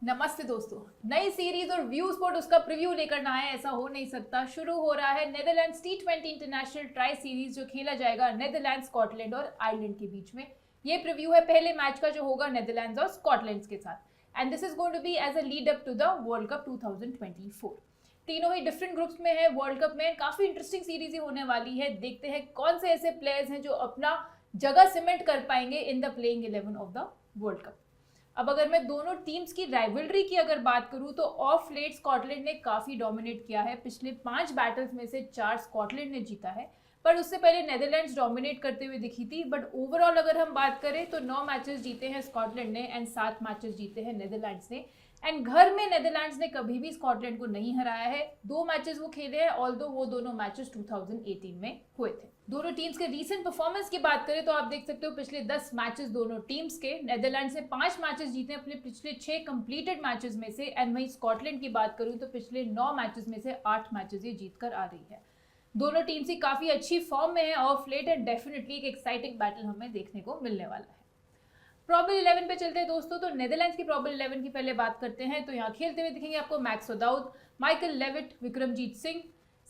नमस्ते दोस्तों। नई सीरीज और व्यू स्पोर्ट उसका प्रीव्यू लेकर ना आए, ऐसा हो नहीं सकता। शुरू हो रहा है Netherlands T20 international tri series जो खेला जाएगा नेदरलैंड्स, स्कॉटलैंड और आयरलैंड के बीच में। ये प्रीव्यू है पहले मैच का जो होगा नेदरलैंड्स और स्कॉटलैंड के साथ। And this is going to be as a lead up to the world cup 2024। तीनों ही डिफरेंट ग्रुप्स में है। वर्ल्ड कप में काफी इंटरेस्टिंग सीरीज ही होने वाली है। देखते हैं कौन से ऐसे प्लेयर्स हैं जो अपना जगह सीमेंट कर पाएंगे in the playing 11 of the world cup. अब अगर मैं दोनों टीम्स की राइवलरी की अगर बात करूं तो ऑफ लेट स्कॉटलैंड ने काफी डोमिनेट किया है। पिछले 5 बैटल्स में से 4 स्कॉटलैंड ने जीता है, पर उससे पहले नेदरलैंड्स डोमिनेट करते हुए दिखी थी। बट ओवरऑल अगर हम बात करें तो 9 मैचेस जीते हैं स्कॉटलैंड ने एंड 7 मैचेस जीते हैं नेदरलैंड्स ने। एंड घर में नेदरलैंड्स ने कभी भी स्कॉटलैंड को नहीं हराया है। 2 मैचेस वो खेले हैं, ऑल्दो वो दोनों मैचेस 2018 में हुए थे। दोनों टीम्स के रीसेंट परफॉर्मेंस की बात करें तो आप देख सकते हो पिछले 10 मैचेस दोनों टीम्स के। नेदरलैंड्स ने 5 मैचेस जीते अपने पिछले 6 कंप्लीटेड मैचेस में से। एंड वहीं स्कॉटलैंड की बात करूं तो पिछले 9 मैचेस में से 8 मैचेस ये जीत कर आ रही है। दोनों टीम्स ही काफी अच्छी फॉर्म में है ऑफ लेट एंड डेफिनेटली एक एक्साइटिंग बैटल हमें देखने को मिलने वाला है। प्रॉबल 11 पे चलते हैं दोस्तों। तो नेदरलैंड्स की प्रॉबल 11 की पहले बात करते हैं तो यहाँ खेलते हुए दिखेंगे आपको Max O'Dowd, Michael Levitt, Vikramjit Singh,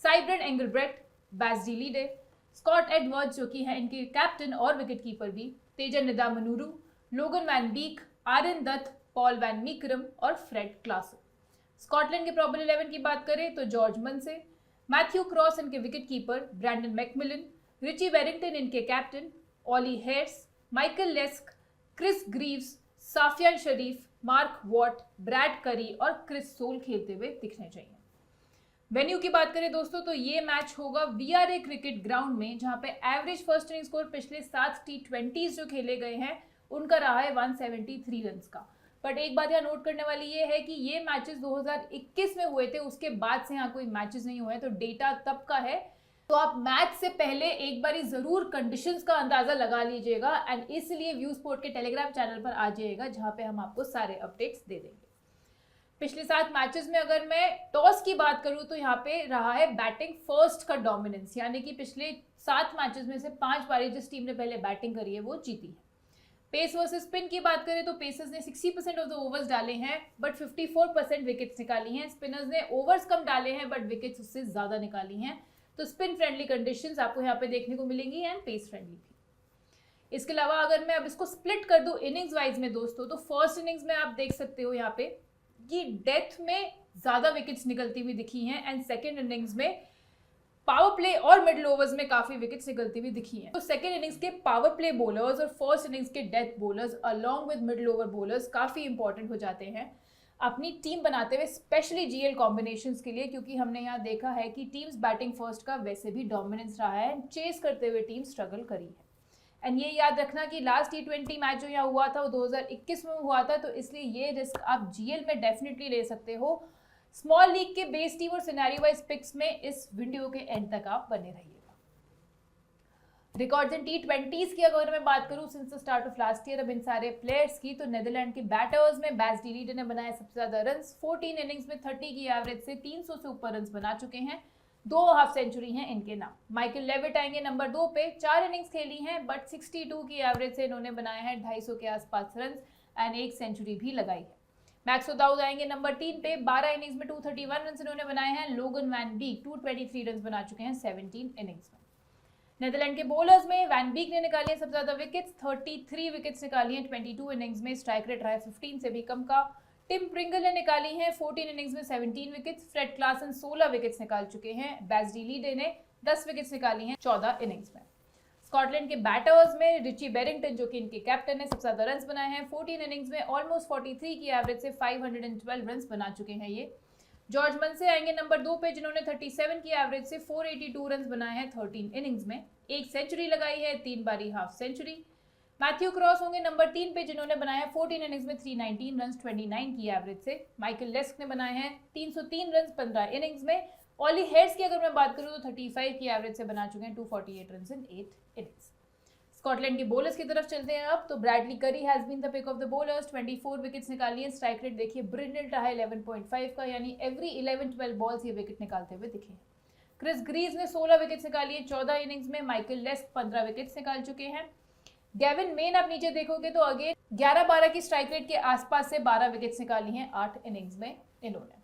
Sybrand Engelbrecht, Bas de Leede, Scott Edwards जो कि हैं इनके कैप्टन और विकेट कीपर भी, Teja Nidamanuru, Logan van Beek, Aryan Dutt, Paul van Meekeren और फ्रेड क्लासन। स्कॉटलैंड के प्रॉबल 11 की बात करें तो जॉर्ज मनसे, मैथ्यू क्रॉस इनके wicket keeper, Brandon McMullen, Richie Berrington इनके captain, Ollie Hairs, Michael Leask, Chris Greaves, Safyaan Sharif, Mark Watt, Brad Currie और Chris soul खेलते हुए दिखने चाहिए। वेन्यू की बात करें दोस्तों तो ये मैच होगा VRA क्रिकेट ग्राउंड में, जहां पे एवरेज फर्स्ट इनिंग स्कोर पिछले 7 T20s जो खेले गए हैं उनका रहा है 173 रन का। बट एक बात यहाँ नोट करने वाली ये है कि ये मैचेस 2021 में हुए थे, उसके बाद से यहाँ कोई मैचेस नहीं हुए हैं, तो डेटा तब का है। तो आप मैच से पहले एक बारी जरूर कंडीशंस का अंदाजा लगा लीजिएगा एंड इसलिए व्यू स्पोर्ट के टेलीग्राम चैनल पर आ जाइएगा, जहां पे हम आपको सारे अपडेट्स दे देंगे। पिछले 7 मैचेस में अगर मैं टॉस की बात करूं तो यहाँ पे रहा है बैटिंग फर्स्ट का डोमिनेंस, यानी कि पिछले 7 मैचेस में से 5 बारी जिस टीम ने पहले बैटिंग करी है वो जीती है। पेस वर्सेस स्पिन की बात करें तो पेसर्स ने 60% ऑफ द ओवर्स डाले हैं बट 54% विकेट्स निकाली हैं। स्पिनर्स ने ओवर्स कम डाले हैं बट विकेट्स उससे ज्यादा निकाली हैं। तो स्पिन फ्रेंडली कंडीशंस आपको यहाँ पे देखने को मिलेंगी एंड पेस फ्रेंडली भी। इसके अलावा अगर मैं अब इसको स्प्लिट कर दूं इनिंग्स वाइज में दोस्तों, तो फर्स्ट इनिंग्स में आप देख सकते हो यहाँ पे कि डेथ में ज्यादा विकेट्स निकलती हुई दिखी हैं एंड सेकेंड इनिंग्स में पावर प्ले और मिडिल ओवर्स में काफी विकेट्स निकलती हुई दिखी हैं। तो सेकेंड इनिंग्स के पावर प्ले बॉलर्स और फर्स्ट इनिंग्स के death bowlers along with middle over bowlers काफी इंपॉर्टेंट हो जाते हैं अपनी टीम बनाते हुए, स्पेशली GL कॉम्बिनेशंस के लिए, क्योंकि हमने यहाँ देखा है कि टीम्स बैटिंग फर्स्ट का वैसे भी डोमिनेंस रहा है, चेस करते हुए टीम स्ट्रगल करी है। एंड ये याद रखना कि लास्ट T20 मैच जो यहाँ हुआ था वो 2021 में हुआ था, तो इसलिए ये रिस्क आप GL में डेफिनेटली ले सकते हो। स्मॉल लीग के बेस टीम और सिनेरियो वाइज पिक्स में इस वीडियो के एंड तक आप बने रहिएगा। रिकॉर्ड्स इन T20s की अगर मैं बात करूं since the start of last year, अब इन सारे प्लेयर्स की, तो नेदरलैंड के बैटर्स में बैस डी लीडे ने बनाए सबसे ज्यादा रन्स। 14 इनिंग्स में 30 की एवरेज से 300 से ऊपर रन्स बना चुके हैं। 2 हाफ सेंचुरी हैं इनके नाम। माइकल लेविट आएंगे नंबर 2 पे, 4 इनिंग्स खेली हैं बट 62 की एवरेज से इन्होंने बनाए हैं 250 के आसपास रन्स एंड 1 सेंचुरी भी लगाई है। मैक्स ओदाउद आएंगे नंबर 3 पे, 12 इनिंग्स में 231 रन इन्होंने बनाए हैं। लोगन वैन बीक 223 रन बना चुके हैं 17 इनिंग्स में। नेदरलैंड के बॉलर्स में वैन बीक ने निकाली है सबसे ज्यादा विकेट्स, 33 विकेट्स निकाली हैं 22 इनिंग्स में। स्ट्राइक रेट रहा है 15 से भी कम का। टिम प्रिंगल ने निकाली हैं 14 इनिंग्स में 17 विकेट्स। फ्रेड क्लासन 16 विकेट्स निकाल चुके हैं। बैस डी लीडे ने 10 विकेट्स निकाली हैं 14 इनिंग्स में। स्कॉटलैंड के बैटर्स में रिची वेरिंगटन जो कि इनके कैप्टन है सबसे ज्यादा रन्स बनाए हैं। 14 इनिंग्स में ऑलमोस्ट 43 की एवरेज से 512 रन्स बना चुके हैं ये। जॉर्ज मनसे आएंगे नंबर 2 पे, जिन्होंने 37 की एवरेज से 482 रन्स बनाए हैं 13 इनिंग्स में। 1 सेंचुरी लगाई है, 3 बारी हाफ सेंचुरी। मैथ्यू क्रॉस होंगे नंबर 3 पे, जिन्होंने बनाया है 14 इनिंग्स में 319 रन्स 29 की एवरेज से। माइकल लेस्क ने बनाए हैं 303 रन्स 15 इनिंग्स में। ऑली हेयर्स की अगर मैं बात करूं तो 35 की एवरेज से बना चुके हैं 248 रन्स इन 8 इनिंग्स। स्कॉटलैंड के बॉलर्स की तरफ चलते हैं अब, तो Bradley Currie has been the pick of the bowlers. 24 wickets निकाली है। स्ट्राइक रेट देखिए ब्रिलियंट रहा है 11.5 का, यानी एवरी 11-12 बॉल्स ये विकेट निकालते हुए दिखे हैं। क्रिस ग्रीव्स ने 16 विकेट्स निकाली है 14 इनिंग्स में। माइकल लेस्क 15 विकेट्स निकाल चुके हैं। गेविन मेन आप नीचे देखोगे तो अगेन 11-12 की स्ट्राइक रेट के आसपास से 12 विकेट्स निकाली हैं 8 इनिंग्स में इन्होंने।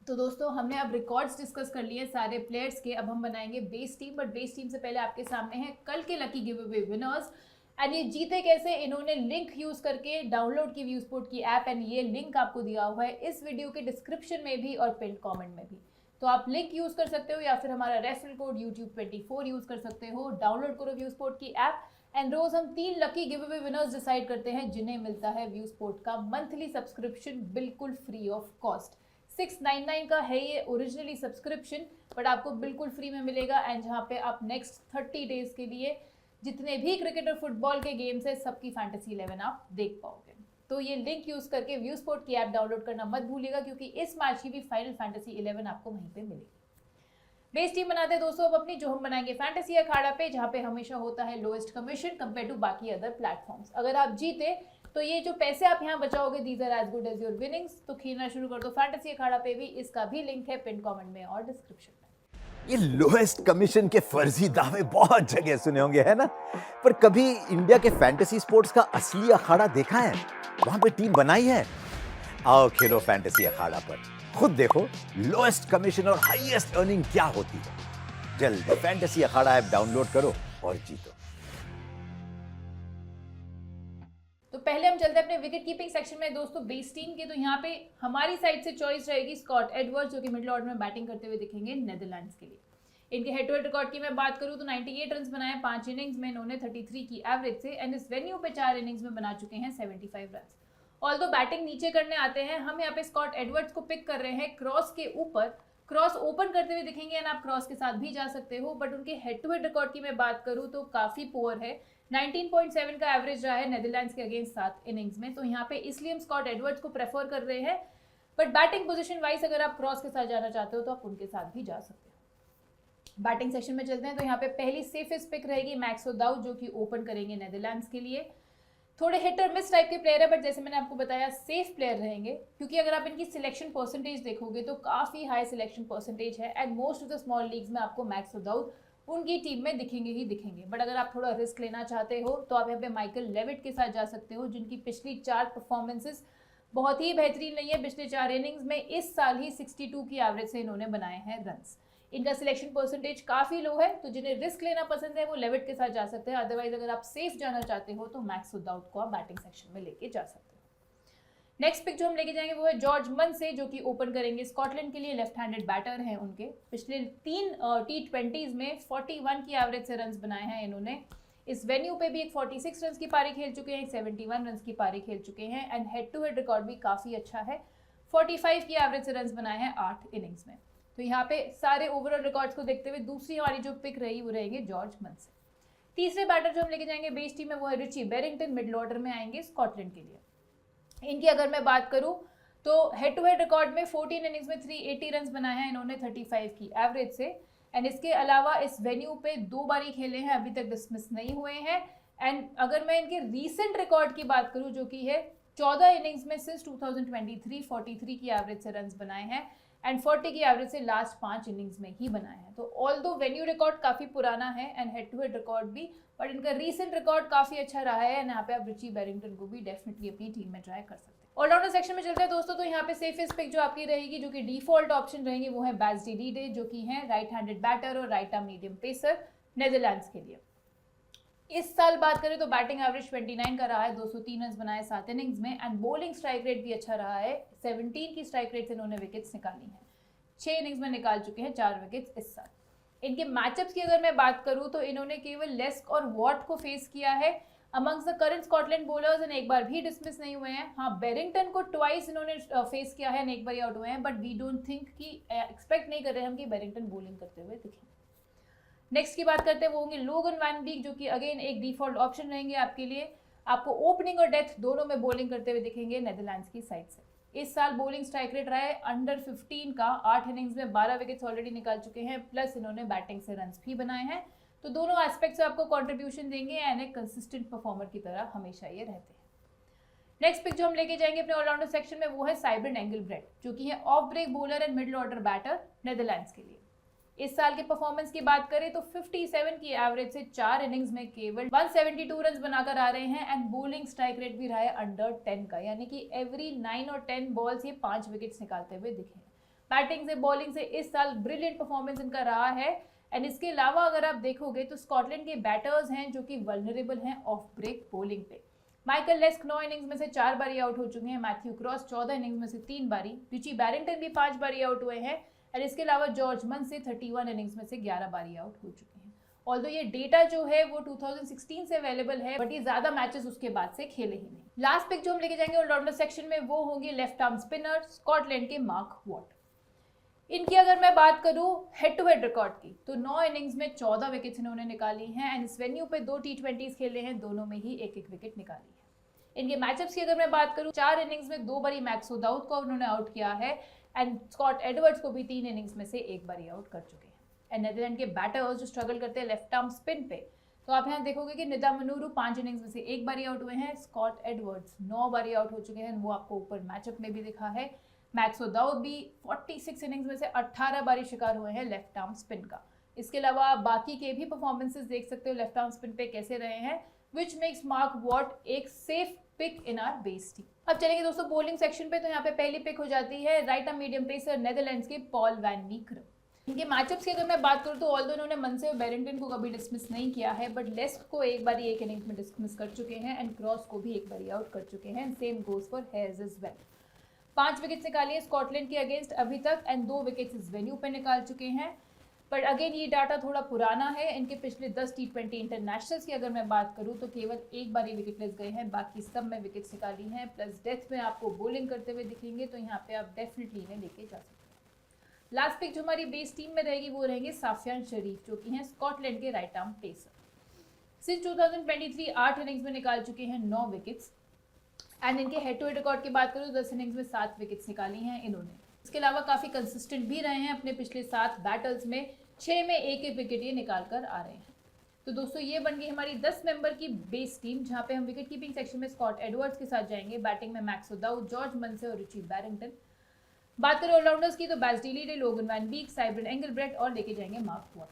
तो दोस्तों हमने अब रिकॉर्ड्स डिस्कस कर लिए सारे प्लेयर्स के, अब हम बनाएंगे base team. But base team से पहले आपके सामने है कल के lucky give away winners and ये जीते कैसे। इन्होंने लिंक यूज करके डाउनलोड की व्यू स्पोर्ट की ऐप एंड ये लिंक आपको दिया हुआ है इस वीडियो के डिस्क्रिप्शन में भी और पिन कमेंट में भी। तो आप लिंक यूज कर सकते हो या फिर हमारा रेफरल कोड YouTube24 यूज कर सकते हो। डाउनलोड करो व्यू स्पोर्ट की ऐप एंड रोज हम 3 lucky give away winners decide करते हैं जिन्हें मिलता है व्यू स्पोर्ट का मंथली सब्सक्रिप्शन बिल्कुल फ्री ऑफ कॉस्ट। 699 का है ये ओरिजिनली सब्सक्रिप्शन, बट आपको बिल्कुल फ्री में मिलेगा एंड जहाँ पे आप नेक्स्ट 30 डेज के लिए जितने भी क्रिकेट और फुटबॉल के गेम्स है सबकी फैंटेसी 11 आप देख पाओगे। तो ये लिंक यूज करके व्यू स्पोर्ट की ऐप डाउनलोड करना मत भूलिएगा क्योंकि इस मैच की भी फाइनल फैंटेसी 11 आपको वहीं पे मिलेगी। बेस टीम बनाते हैं दोस्तों अब अपनी, जो हम बनाएंगे फैंटेसी अखाड़ा पे, जहाँ पे हमेशा होता है लोएस्ट कमीशन कंपेयर टू बाकी अदर प्लेटफॉर्म्स। अगर आप जीते तो ये जो पैसे आप यहाँ बचाओगे these are as good as your winnings. तो खेलना शुरू कर दो फैंटेसी अखाड़ा पे भी, इसका भी लिंक है पिन कमेंट में और डिस्क्रिप्शन में। ये लोएस्ट कमीशन के फर्जी दावे बहुत जगह सुने होंगे, है ना? पर कभी इंडिया के फैंटेसी स्पोर्ट्स का असली अखाड़ा देखा है? वहां पे टीम बनाई है? आओ खेलो फैंटेसी अखाड़ा पर, खुद देखो लोएस्ट कमीशन और हाईएस्ट अर्निंग क्या होती है। जल्द फैंटेसी अखाड़ा ऐप डाउनलोड करो और जीतो। तो पहले हम चलते हैं अपने विकेट कीपिंग सेक्शन में दोस्तों बेस टीम के। तो यहाँ पे हमारी साइड से चॉइस रहेगी स्कॉट एडवर्ड्स, जो कि मिडिल ऑर्डर में बैटिंग करते हुए दिखेंगे नेदरलैंड्स के लिए। इनके हेड टू हेड रिकॉर्ड की मैं बात करूँ तो 98 रन बनाए 5 इनिंग्स में इन्होंने 33 की एवरेज से एंड इस वेन्यू पे 4 इनिंग्स में बना चुके हैं 75 रन। ऑल्दो बैटिंग नीचे करने आते हैं, हम यहाँ पे स्कॉट एडवर्ड्स को पिक कर रहे हैं क्रॉस के ऊपर। क्रॉस ओपन करते हुए दिखेंगे एंड आप क्रॉस के साथ भी जा सकते हो, बट उनके हेड टू हेड रिकॉर्ड की मैं बात करूँ तो काफी पुअर है। 19.7 का एवरेज रहा है नेदरलैंड्स के अगेंस्ट 7 इनिंग्स में। तो यहाँ पे इसलिए हम स्कॉट एडवर्ड्स को प्रेफर कर रहे हैं, बट बैटिंग पोजीशन वाइज अगर आप क्रॉस के साथ जाना चाहते हो तो आप उनके साथ भी जा सकते हो। बैटिंग सेक्शन में चलते हैं तो यहाँ पे पहली सेफेस्ट पिक रहेगी मैक्सवेल दाउद, जो कि ओपन करेंगे नेदरलैंड्स के लिए। थोड़े हिट और मिस टाइप के प्लेयर है, बट जैसे मैंने आपको बताया सेफ प्लेयर रहेंगे क्योंकि अगर आप इनकी सिलेक्शन परसेंटेज देखोगे तो काफी हाई सिलेक्शन परसेंटेज है and most of the small leagues में आपको मैक्सवेल दाउद उनकी टीम में दिखेंगे ही दिखेंगे। बट अगर आप थोड़ा रिस्क लेना चाहते हो तो आप यहाँ पे माइकल लेविट के साथ जा सकते हो, जिनकी पिछली 4 परफॉर्मेंसेस बहुत ही बेहतरीन नहीं है। पिछले 4 इनिंग्स में इस साल ही 62 की एवरेज से इन्होंने बनाए हैं रन्स। इनका सिलेक्शन परसेंटेज काफी लो है, तो जिन्हें रिस्क लेना पसंद है वो लेविट के साथ जा सकते हैं। अदरवाइज अगर आप सेफ जाना चाहते हो तो मैक्सवेल दाउद को आप बैटिंग सेक्शन में लेके जा सकते हो। नेक्स्ट पिक जो हम लेके जाएंगे वो है जॉर्ज मुनसे, जो कि ओपन करेंगे स्कॉटलैंड के लिए। लेफ्ट हैंडेड बैटर हैं उनके। पिछले 3 T20s में 41 की एवरेज से रन्स बनाए हैं इन्होंने। इस वेन्यू पे भी एक 46 रन की पारी खेल चुके हैं, एक 71 रन की पारी खेल चुके हैं and head to head record भी काफी अच्छा है। 45 की एवरेज से रन्स बनाए हैं 8 इनिंग्स में। तो यहाँ पे सारे ओवरऑल रिकॉर्ड्स को देखते हुए दूसरी हमारी जो पिक रही वो रहेंगे जॉर्ज मुनसे। तीसरे बैटर जो हम लेके जाएंगे बेस टीम में वो है रिची बेरिंगटन, मिडिल ऑर्डर में आएंगे स्कॉटलैंड के लिए। इनकी अगर मैं बात करूं तो हेड टू हेड रिकॉर्ड में 14 इनिंग्स में 380 रन बनाए हैं इन्होंने 35 की एवरेज से एंड इसके अलावा इस वेन्यू पे 2 बार ही खेले हैं, अभी तक डिसमिस नहीं हुए हैं। एंड अगर मैं इनके रीसेंट रिकॉर्ड की बात करूं जो कि है 14 इनिंग्स में सिंस 2023 43 की एवरेज से रन बनाए हैं एंड 40 की एवरेज से लास्ट 5 इनिंग्स में ही बनाए हैं। तो ऑल्दो वेन्यू रिकॉर्ड काफी पुराना है and head to head record भी, बट इनका रीसेंट रिकॉर्ड काफी अच्छा रहा है एंड यहाँ पे आप रिची बेरिंगटन को भी डेफिनेटली अपनी टीम में ट्राई कर सकते हैं। ऑलराउंडर सेक्शन में चलते हैं दोस्तों, तो यहाँ पे सेफेस्ट पिक जो आपकी रहेगी, जो कि डिफॉल्ट ऑप्शन रहेंगे, वो है बैस्डी डीडे, जो कि है राइट हैंडेड बैटर और right arm medium pacer Netherlands के लिए। इस साल बात करें तो बैटिंग एवरेज 29 का रहा है, 203 रन बनाए 7 इनिंग्स में एंड बॉलिंग स्ट्राइक रेट भी अच्छा रहा है। 17 की स्ट्राइक रेट से इन्होंने विकेट्स निकाली हैं, 6 इनिंग्स में निकाल चुके हैं 4 विकेट्स इस साल। इनके मैचअप्स की अगर मैं बात करूं तो इन्होंने केवल लेस्क और वॉट को फेस किया है amongst the current Scotland bowlers and एक बार भी डिसमिस नहीं हुए हैं। हाँ, बेरिंगटन को ट्वाइस इन्होंने फेस किया है एंड एक बार आउट हुए हैं, बट वी डोंट थिंक कि एक्सपेक्ट नहीं कर रहे हम कि बेरिंगटन बॉलिंग करते हुए दिखें। नेक्स्ट की बात करते हैं वो होंगे लोगन वैन बीक, जो कि अगेन एक डिफॉल्ट ऑप्शन रहेंगे आपके लिए। आपको ओपनिंग और डेथ दोनों में बॉलिंग करते हुए दिखेंगे नेदरलैंड्स की साइड से। इस साल बॉलिंग स्ट्राइक रेट रहा है अंडर 15 का, 8 इनिंग्स में 12 विकेट्स ऑलरेडी निकाल चुके हैं, प्लस इन्होंने बैटिंग से रन्स भी बनाए हैं। तो दोनों एस्पेक्ट से आपको कंट्रीब्यूशन देंगे एंड एक कंसिस्टेंट परफॉर्मर की तरह हमेशा ये रहते हैं। नेक्स्ट पिक जो हम लेके जाएंगे अपने ऑलराउंडर सेक्शन में वो है साइबर्न एंगलब्रेड, जो कि है off break bowler and middle order batter Netherlands के लिए। इस साल के परफॉर्मेंस की बात करें तो 57 की एवरेज से 4 इनिंग्स में केवल 172 रन बनाकर आ रहे हैं एंड बॉलिंग स्ट्राइक रेट भी रहा है अंडर 10 का, यानी कि एवरी 9 और 10 बॉल्स ये 5 विकेट्स निकालते हुए दिखे हैं। बैटिंग से बॉलिंग से इस साल ब्रिलियंट परफॉर्मेंस इनका रहा है एंड इसके अलावा अगर आप देखोगे तो स्कॉटलैंड के बैटर्स हैं जो कि वल्नरेबल हैं ऑफ ब्रेक बॉलिंग पे। माइकल लेस्क 9 इनिंग्स में से 4 बारी आउट हो चुके हैं, मैथ्यू क्रॉस 14 इनिंग्स में से 3 बारी, रिची बैरिंगटन भी 5 बारी आउट हुए हैं और इसके अलावा जॉर्ज मंसे 31 इनिंग्स में से 11 बारी आउट हो चुके हैं। ऑल्दो ये डेटा जो है वो 2016 से अवेलेबल है बट ये ज्यादा मैचेस उसके बाद से खेले ही नहीं। लास्ट पिक जो हम लेके जाएंगे ऑलराउंडर सेक्शन में वो होंगे लेफ्ट आर्म स्पिनर स्कॉटलैंड के मार्क वॉट। इनकी अगर मैं बात करूं हेड टू हेड रिकॉर्ड की तो 9 इनिंग्स में 14 विकेट्स इन्होंने निकाली हैं एंड इस वेन्यू पे 2 T20s खेले हैं, दोनों में ही एक एक विकेट निकाली है। इनके मैचअप्स की अगर मैं बात करूं 4 इनिंग्स में 2 बारी मैक्सो दाऊद को उन्होंने आउट किया है एंड स्कॉट एडवर्ड्स को भी 3 इनिंग्स में से 1 बारी आउट कर चुके हैं। एंड नेदरलैंड के बैटर्स जो स्ट्रगल करते हैं लेफ्ट आर्म स्पिन पे तो आप यहाँ देखोगे कि निदा मनूरू 5 इनिंग्स में से 1 बारी आउट हुए हैं, स्कॉट एडवर्ड्स 9 बारी आउट हो चुके हैं, वो आपको ऊपर मैचअप में भी दिखा है। मैक्सो दाऊद भी 46 इनिंग्स में से 18 बारी शिकार हुए हैं लेफ्ट आर्म स्पिन का। इसके अलावा बाकी के भी परफॉर्मेंसेस देख सकते हो लेफ्ट आर्म स्पिन पे कैसे रहे हैं, विच मेक्स मार्क वॉट एक safe pick in our base team. अब चलेंगे दोस्तों बॉलिंग सेक्शन पे, तो यहाँ पे पहली पिक हो जाती है right arm medium pacer Netherlands के पॉल वैन मीकरम। इनके मैचअप्स की अगर मैं बात करूँ तो ऑल्दो इन्होंने मनसे और बैरिंगटन को कभी डिसमिस नहीं किया है बट लेस्क को एक बारी एक इनिंग्स में डिसमिस कर चुके हैं एंड क्रॉस को भी एक बारी आउट कर चुके हैं। Same goes for Hairs as well. 5 wickets निकाली है स्कॉटलैंड के अगेंस्ट अभी तक एंड 2 विकेट्स इस वेन्यू पे निकाल चुके हैं। बट अगेन ये डाटा थोड़ा पुराना है। इनके पिछले 10 T20 इंटरनेशनल्स की अगर मैं बात करूं तो केवल एक बार ही विकेटलेस गए हैं, बाकी सब में विकेट्स निकाली हैं। प्लस डेथ में आपको बॉलिंग करते हुए दिखेंगे तो यहाँ पे आप डेफिनेटली इन्हें लेके जा सकते हैं। लास्ट पिक जो हमारी बेस टीम में रहेगी वो रहेंगे साफियान शरीफ जो कि हैं स्कॉटलैंड के right arm pacer. Since 2023 8 innings में निकाल चुके हैं 9 विकेट्स एंड इनके हेड टू हेड रिकॉर्ड की बात करूँ 10 इनिंग्स में 7 विकेट्स निकाली हैं इन्होंने। इसके अलावा काफी कंसिस्टेंट भी रहे हैं, अपने पिछले 7 बैटल्स में 6 में एक एक विकेट ये निकाल कर आ रहे हैं। तो दोस्तों ये बन गई हमारी 10 मेंबर की बेस टीम जहां पे हम विकेट कीपिंग सेक्शन में स्कॉट एडवर्ड्स के साथ जाएंगे, बैटिंग में मैक्सो दाऊद, जॉर्ज मनसे और रिची बैरिंगटन। बात करें ऑलराउंडर्स की तो बैस्टिली डे, लोगन वैन बीक, साइबरन एंगलब्रेट और लेके जाएंगे मार्क वॉट।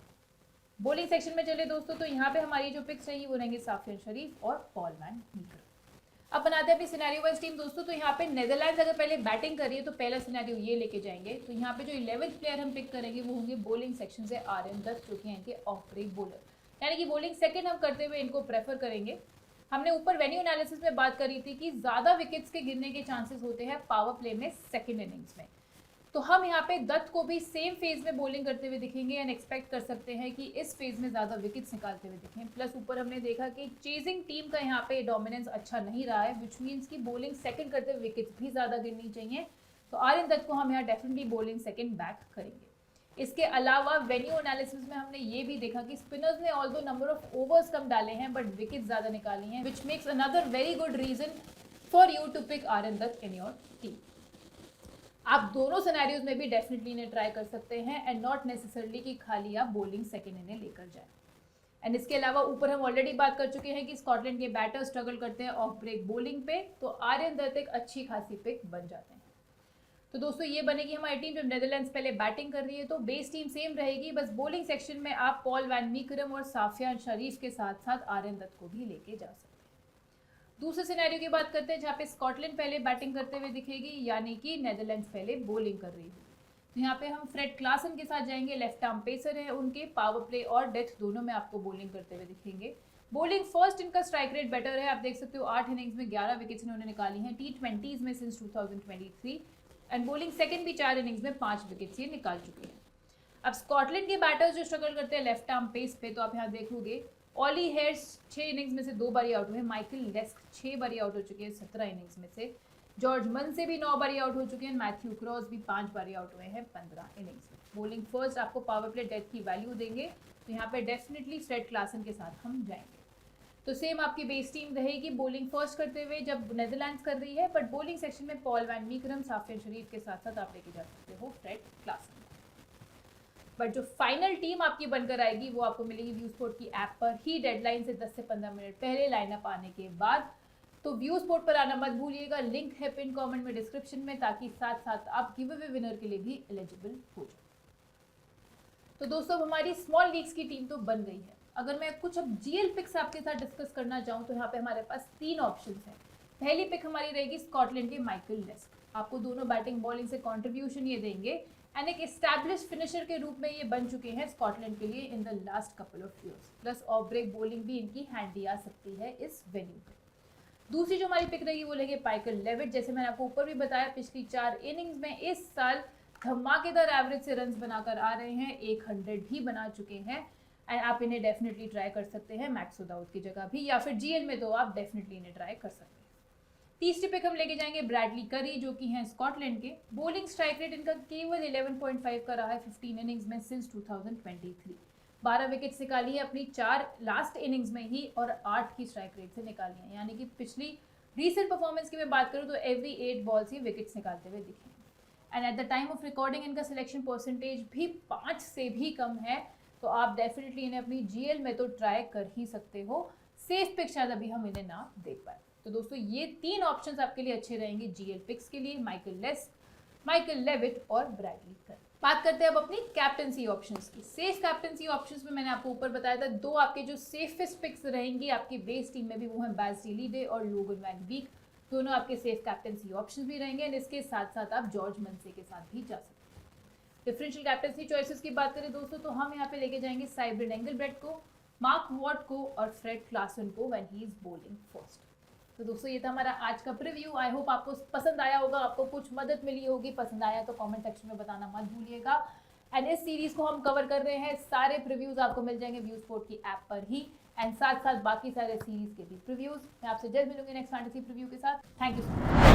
बॉलिंग सेक्शन में चले दोस्तों तो यहाँ पे हमारी जो पिक्स रही वो रहेंगे साफियान शरीफ और पॉल वैन मीकरम। अब बनाते हैं अपनी सिनेरियो वाइज टीम दोस्तों। तो यहाँ पे नेदरलैंड्स अगर पहले बैटिंग कर रही है तो पहला सिनेरियो ये लेके जाएंगे। तो यहाँ पे जो 11th प्लेयर हम पिक करेंगे वो होंगे बॉलिंग सेक्शन से आर्यन दत्त जो कि हैं इनके ऑफ ब्रेक बॉलर, यानी कि बॉलिंग सेकंड हम करते हुए इनको प्रेफर करेंगे। हमने ऊपर वेन्यू एनालिसिस में बात करी थी कि ज़्यादा विकेट्स के गिरने के चांसेस होते हैं पावर प्ले में सेकेंड इनिंग्स में। तो हम यहाँ पे दत्त को भी सेम फेज में बॉलिंग करते हुए दिखेंगे एंड एक्सपेक्ट कर सकते हैं कि इस फेज में ज़्यादा विकेट्स निकालते हुए दिखें। प्लस ऊपर हमने देखा कि चेजिंग टीम का यहाँ पे डोमिनेंस अच्छा नहीं रहा है, विच मीन्स की बॉलिंग सेकंड करते हुए विकेट्स भी ज़्यादा गिरनी चाहिए। तो आर्यन दत्त को हम यहाँ डेफिनेटली बॉलिंग सेकंड बैक करेंगे। इसके अलावा वेन्यू एनालिसिस में हमने ये भी देखा कि स्पिनर्स ने ऑल्दो नंबर ऑफ ओवर्स कम डाले हैं बट विकेट्स ज़्यादा निकाली हैं, which makes another very good reason for you to pick Aryan Dutt in your team. आप दोनों सिनेरियोज में भी डेफिनेटली इन्हें ट्राई कर सकते हैं एंड नॉट नेसेसरली कि खाली आप बॉलिंग सेकंड इन्हें लेकर जाएं। एंड इसके अलावा ऊपर हम ऑलरेडी बात कर चुके हैं कि स्कॉटलैंड के बैटर स्ट्रगल करते हैं ऑफ ब्रेक बॉलिंग पे, तो आर्यन दत्त एक अच्छी खासी पिक बन जाते हैं। तो दोस्तों ये बनेगी हमारी टीम। जब नेदरलैंड्स पहले बैटिंग कर रही है तो बेस टीम सेम रहेगी, बस बॉलिंग सेक्शन में आप पॉल वैन मीकरम और साफियान शरीफ के साथ साथ आर्यन दत्त को भी लेके जा सकते हैं। दूसरे सिनेरियो की बात करते हैं जहाँ पे स्कॉटलैंड पहले बैटिंग करते हुए दिखेगी, यानी कि नेदरलैंड्स पहले बॉलिंग कर रही है। तो यहाँ पे हम फ्रेड क्लासन के साथ जाएंगे, लेफ्ट आर्म पेसर है उनके, पावर प्ले और डेथ दोनों में आपको बॉलिंग करते हुए दिखेंगे। बॉलिंग फर्स्ट इनका स्ट्राइक रेट बेटर है, आप देख सकते हो 8 इनिंग्स में 11 विकेट्स इन्होंने निकाली हैं T20s में सिंस 2023 एंड बॉलिंग सेकंड भी 4 इनिंग्स में 5 विकेट्स ये निकाल चुके हैं। अब स्कॉटलैंड के बैटर्स जो स्ट्रगल करते हैं लेफ्ट आर्म पेस पे, तो आप यहाँ देखोगे ऑली हेयर्स 6 इनिंग्स में से 2 बारी आउट हुए, माइकल लेस्क 6 बारी आउट हो चुके हैं 17 इनिंग्स में से, जॉर्ज मनसे भी 9 बारी आउट हो चुके हैं, मैथ्यू क्रॉस भी 5 बारी आउट हुए हैं 15 इनिंग्स में। बॉलिंग फर्स्ट आपको पावर प्ले डेथ की वैल्यू देंगे, तो यहाँ पे डेफिनेटली फ्रेड क्लासन के साथ हम जाएंगे। तो सेम आपकी बेस टीम रहेगी बॉलिंग फर्स्ट करते हुए जब नेदरलैंड्स कर रही है, बट बॉलिंग सेक्शन में पॉल वैन मीकरम, साफियान शरीफ के साथ साथ आप लेके जा सकते हो फ्रेड क्लासन। बट जो फाइनल टीम आपकी बनकर आएगी वो आपको मिलेगी व्यू स्पोर्ट की ऐप पर ही, डेडलाइन से 10 से 15 मिनट पहले लाइनअप आने के बाद। तो व्यू स्पोर्ट पर आना मत भूलिएगा, लिंक है पिन कमेंट में डिस्क्रिप्शन में, ताकि साथ साथ आप गिव अवे विनर के लिए भी एलिजिबल हो जाए। तो दोस्तों अब हमारी स्मॉल लीग्स की टीम तो बन गई है। अगर मैं कुछ अब जीएल पिक्स आपके साथ डिस्कस करना चाहूँ तो यहाँ पे हमारे पास 3 ऑप्शंस हैं। पहली पिक हमारी रहेगी स्कॉटलैंड के माइकल लेस्क। आपको दोनों बैटिंग बॉलिंग से कंट्रीब्यूशन ये देंगे एंड एक एस्टैब्लिश फिनिशर के रूप में ये बन चुके हैं स्कॉटलैंड के लिए in the last couple of years. Plus off break bowling भी इनकी हैंडी आ सकती है इस वेन्यू पे। दूसरी जो हमारी पिक रहेगी वो लेंगे माइकल लेविट। जैसे मैंने आपको ऊपर भी बताया, पिछली 4 इनिंग्स में इस साल धमाकेदार एवरेज से रन्स बनाकर आ रहे हैं, 100 भी बना चुके हैं एंड आप इन्हें डेफिनेटली ट्राई कर सकते हैं मैक्सो दाऊद की जगह भी, या फिर जीएल में तो आप डेफिनेटली इन्हें ट्राई कर सकते हैं। तीसरी पिक हम लेके जाएंगे ब्रैडली करी, जो कि हैं स्कॉटलैंड के। बॉलिंग स्ट्राइक रेट इनका केवल 11.5 का रहा है 15 इनिंग्स में सिंस 2023। 12 विकेट्स निकाली है अपनी 4 लास्ट इनिंग्स में ही और 8 की स्ट्राइक रेट से निकाली है, यानी कि पिछली रीसेंट परफॉर्मेंस की मैं बात करूँ तो एवरी 8 बॉल्स ही विकेट्स निकालते हुए दिखे हैं। And at the time of recording इनका सिलेक्शन परसेंटेज भी 5 से भी कम है, तो आप डेफिनेटली इन्हें अपनी जीएल में तो ट्राई कर ही सकते हो। सेफ पिक शायद अभी हम इन्हें ना देख पाए। तो दोस्तों ये 3 ऑप्शंस आपके लिए अच्छे रहेंगे जीएल पिक्स के लिए, माइकल लेस्क, माइकल लेविट और ब्रैडली करी। बात करते हैं अब अपनी कैप्टनसी ऑप्शंस की। सेफ कैप्टनसी ऑप्शंस में मैंने आपको ऊपर बताया था 2 आपके जो सेफेस्ट पिक्स रहेंगी आपकी बेस टीम में भी, वो हैं बैज डी लीडे और लोगन वैन बीक। दोनों आपके सेफ कैप्टनसी ऑप्शंस भी रहेंगे एंड इसके साथ साथ आप जॉर्ज मनसे के साथ भी जा सकते हैं। डिफरेंशियल कैप्टनसी चॉइसेस की बात करें दोस्तों तो हम यहाँ पे लेके जाएंगे साइब्रेड एंगलब्रेड को, मार्क वॉट को और फ्रेड क्लासन को when he is bowling first. तो दोस्तों ये था हमारा आज का प्रीव्यू। आई होप आपको पसंद आया होगा, आपको कुछ मदद मिली होगी। पसंद आया तो कमेंट सेक्शन में बताना मत भूलिएगा। एंड इस सीरीज को हम कवर कर रहे हैं, सारे प्रीव्यूज आपको मिल जाएंगे व्यू स्पोर्ट की ऐप पर ही एंड साथ साथ बाकी सारे सीरीज के भी प्रीव्यूज। मैं आपसे जल्द मिलूंगी नेक्स्ट फैंटेसी प्रीव्यू के साथ। Thank you so much.